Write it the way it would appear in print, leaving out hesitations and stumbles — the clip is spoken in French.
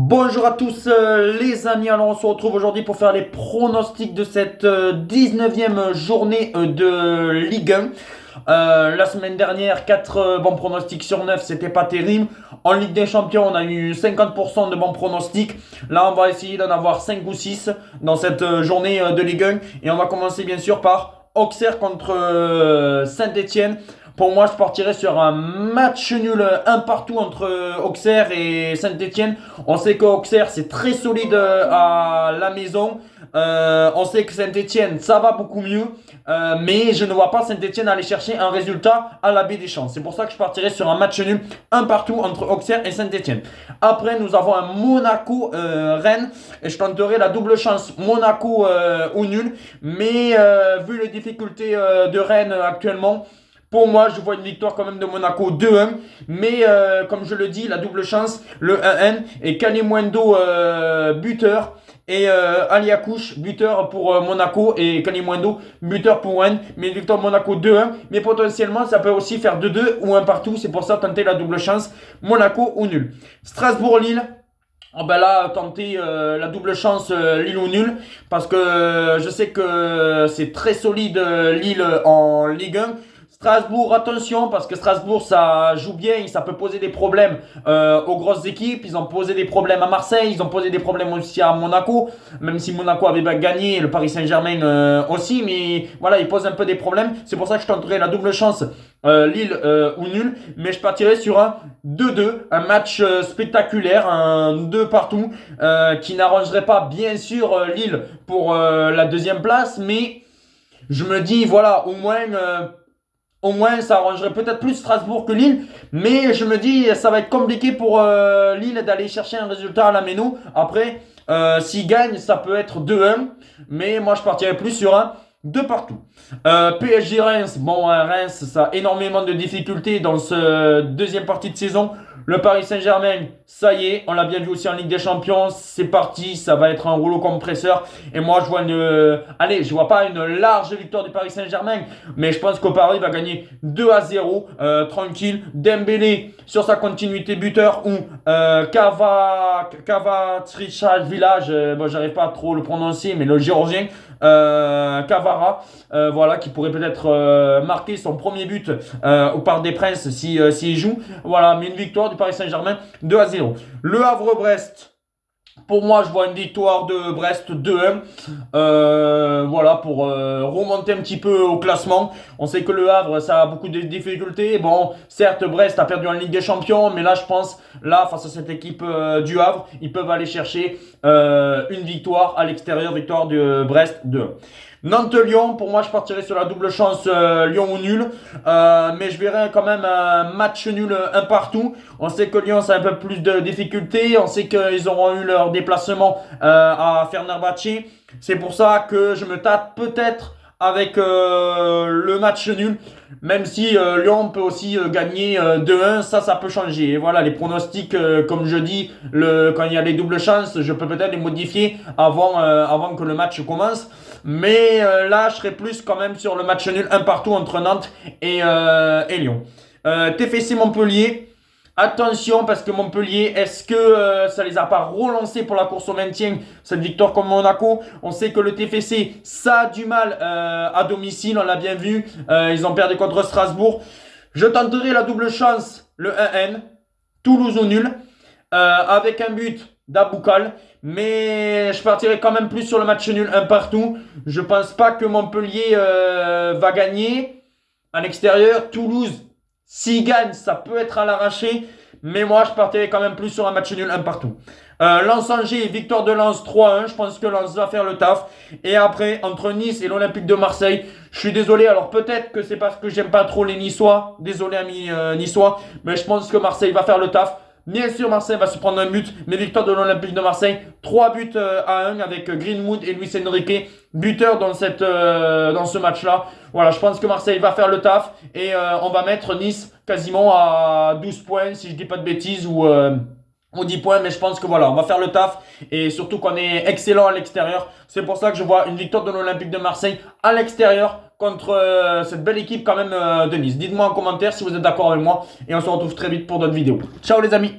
Bonjour à tous les amis, alors on se retrouve aujourd'hui pour faire les pronostics de cette 19e journée de Ligue 1. La semaine dernière, 4 bons pronostics sur 9, c'était pas terrible. En Ligue des Champions, on a eu 50% de bons pronostics. Là, on va essayer d'en avoir 5 ou 6 dans cette journée de Ligue 1. Et on va commencer bien sûr par Auxerre contre Saint-Etienne. Pour moi, je partirais sur un match nul un partout entre Auxerre et Saint-Etienne. On sait que Auxerre, c'est très solide à la maison. On sait que Saint-Etienne, ça va beaucoup mieux. Mais je ne vois pas Saint-Etienne aller chercher un résultat à la Baie des Champs. C'est pour ça que je partirais sur un match nul un partout entre Auxerre et Saint-Etienne. Après, nous avons un Monaco-Rennes. Et je tenterai la double chance Monaco ou nul. Mais vu les difficultés de Rennes actuellement, pour moi, je vois une victoire quand même de Monaco 2-1. Mais comme je le dis, la double chance, le 1-1. Et Kalimuendo buteur. Et Ali Akouch, buteur pour Monaco. Et Kalimuendo, buteur pour Rennes. Mais victoire Monaco 2-1. Mais potentiellement, ça peut aussi faire 2-2 ou 1 partout. C'est pour ça tenter la double chance. Monaco ou nul. Strasbourg-Lille. Oh ben là, tenter la double chance Lille ou nul. Parce que je sais que c'est très solide Lille en Ligue 1. Strasbourg, attention, parce que Strasbourg, ça joue bien et ça peut poser des problèmes aux grosses équipes. Ils ont posé des problèmes à Marseille, ils ont posé des problèmes aussi à Monaco, même si Monaco avait gagné, le Paris Saint-Germain aussi, mais voilà, ils posent un peu des problèmes. C'est pour ça que je tenterai la double chance Lille ou nul, mais je partirai sur un 2-2, un match spectaculaire, un 2 partout, qui n'arrangerait pas bien sûr Lille pour la deuxième place, mais je me dis, voilà, au moins, ça arrangerait peut-être plus Strasbourg que Lille. Mais je me dis, ça va être compliqué pour Lille d'aller chercher un résultat à la Méno. Après, s'ils gagnent, ça peut être 2-1. Mais moi, je partirais plus sur un 2 partout. PSG Reims. Bon, Reims, ça a énormément de difficultés dans ce deuxième partie de saison. Le Paris Saint-Germain, ça y est, on l'a bien vu aussi en Ligue des Champions. C'est parti, ça va être un rouleau compresseur. Et moi, je vois je vois pas une large victoire du Paris Saint-Germain. Mais je pense qu'au Paris va gagner 2-0, tranquille. Dembélé sur sa continuité buteur ou Kavatricha Village, bon, j'arrive pas à trop le prononcer, mais le Géorgien, Cavara, voilà, qui pourrait peut-être marquer son premier but au Parc des Princes s'il joue. Voilà, mais une victoire du Paris Saint-Germain 2-0. Le Havre-Brest. Pour moi, je vois une victoire de Brest 2-1. Voilà, pour remonter un petit peu au classement. On sait que le Havre, ça a beaucoup de difficultés. Bon, certes, Brest a perdu en Ligue des Champions, mais là, je pense, là, face à cette équipe du Havre, ils peuvent aller chercher une victoire à l'extérieur, victoire de Brest 2-1. Nantes-Lyon, pour moi, je partirais sur la double chance Lyon ou nul. Mais je verrai quand même un match nul un partout. On sait que Lyon, ça a un peu plus de difficultés. On sait qu'ils auront eu leur déplacement à Fenerbahçe. C'est pour ça que je me tâte peut-être avec le match nul. Même si Lyon peut aussi gagner 2-1, ça peut changer. Et voilà, les pronostics, comme je dis, quand il y a les doubles chances, je peux peut-être les modifier avant que le match commence. Mais là, je serais plus quand même sur le match nul un partout entre Nantes et Lyon. TFC Montpellier. Attention parce que Montpellier, est-ce que ça les a pas relancés pour la course au maintien, cette victoire contre Monaco? On sait que le TFC, ça a du mal à domicile, on l'a bien vu. Ils ont perdu contre Strasbourg. Je tenterai la double chance, le 1-1, Toulouse au nul, avec un but d'Aboukal. Mais je partirai quand même plus sur le match nul un partout. Je pense pas que Montpellier va gagner à l'extérieur. Toulouse, s'il gagne, ça peut être à l'arraché. Mais moi, je partirai quand même plus sur un match nul un partout. Lens-Angers, victoire de Lens 3-1. Je pense que Lens va faire le taf. Et après, entre Nice et l'Olympique de Marseille, je suis désolé. Alors peut-être que c'est parce que j'aime pas trop les Niçois. Désolé amis Niçois. Mais je pense que Marseille va faire le taf. Bien sûr, Marseille va se prendre un but, mais victoire de l'Olympique de Marseille. 3 buts à 1 avec Greenwood et Luis Enrique, buteur dans ce match-là. Voilà, je pense que Marseille va faire le taf et on va mettre Nice quasiment à 12 points, si je dis pas de bêtises, ou 10 points, mais je pense que voilà, on va faire le taf et surtout qu'on est excellent à l'extérieur. C'est pour ça que je vois une victoire de l'Olympique de Marseille à l'extérieur contre cette belle équipe quand même de Nice. Dites-moi en commentaire si vous êtes d'accord avec moi et on se retrouve très vite pour d'autres vidéos. Ciao les amis!